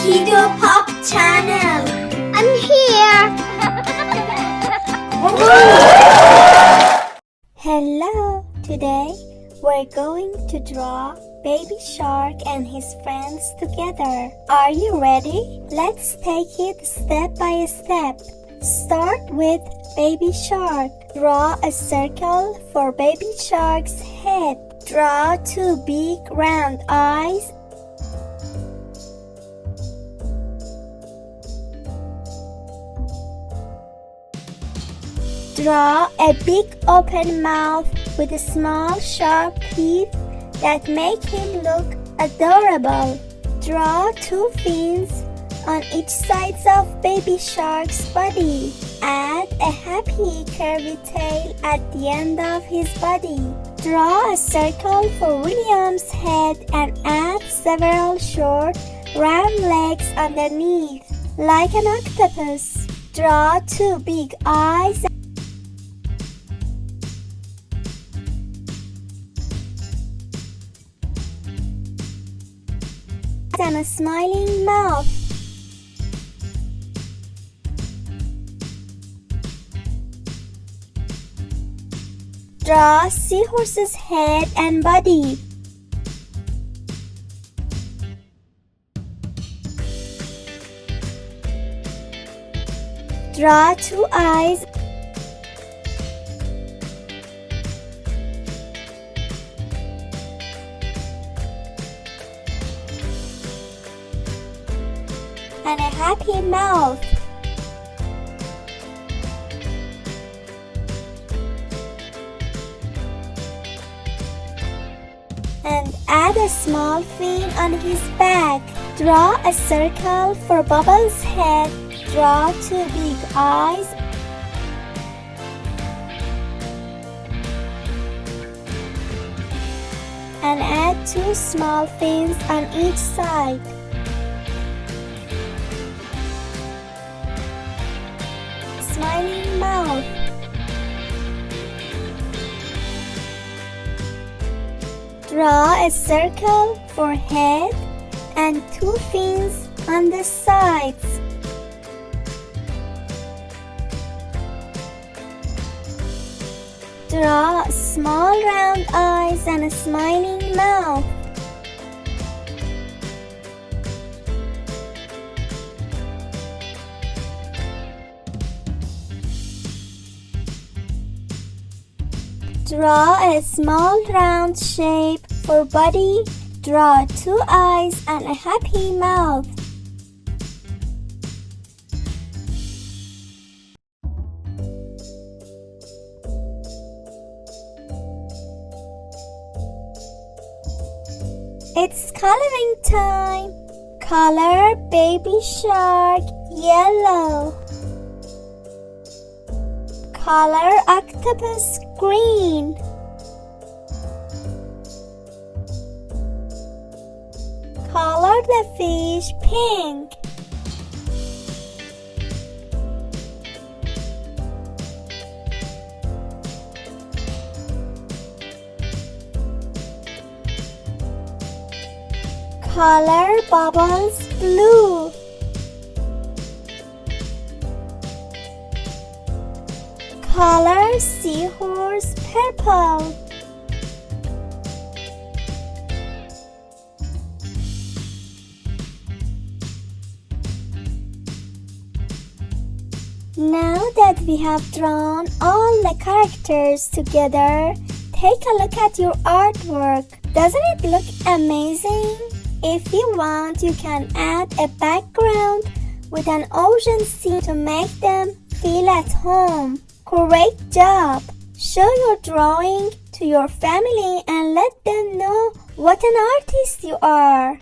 Kiddo Pop channel. I'm here. Hello. Today we're going to draw Baby Shark and his friends together. Are you ready? Let's take it step by step. Start with Baby Shark. Draw a circle for Baby Shark's head. Draw two big round eyes. Draw a big open mouth with small sharp teeth that make him look adorable. Draw two fins on each side of Baby Shark's body. Add a happy curvy tail at the end of his body. Draw a circle for William's head and add several short, round legs underneath, like an octopus. Draw two big eyes and a smiling mouth. Draw seahorse's head and body. Draw two eyes and a happy mouth. And add a small fin on his back. Draw a circle for Bubbles' head. Draw two big eyes and add two small fins on each side. Smiling mouth. Draw a circle for head and two fins on the sides. Draw small round eyes and a smiling mouth. Draw a small round shape for body. Draw two eyes and a happy mouth. It's coloring time. Color Baby Shark yellow. Color octopus green. Color the fish pink. Color Bubbles blue. Color Seahorse purple. Now that we have drawn all the characters together, take a look at your artwork. Doesn't it look amazing? If you want, you can add a background with an ocean scene to make them feel at home. Great job! Show your drawing to your family and let them know what an artist you are.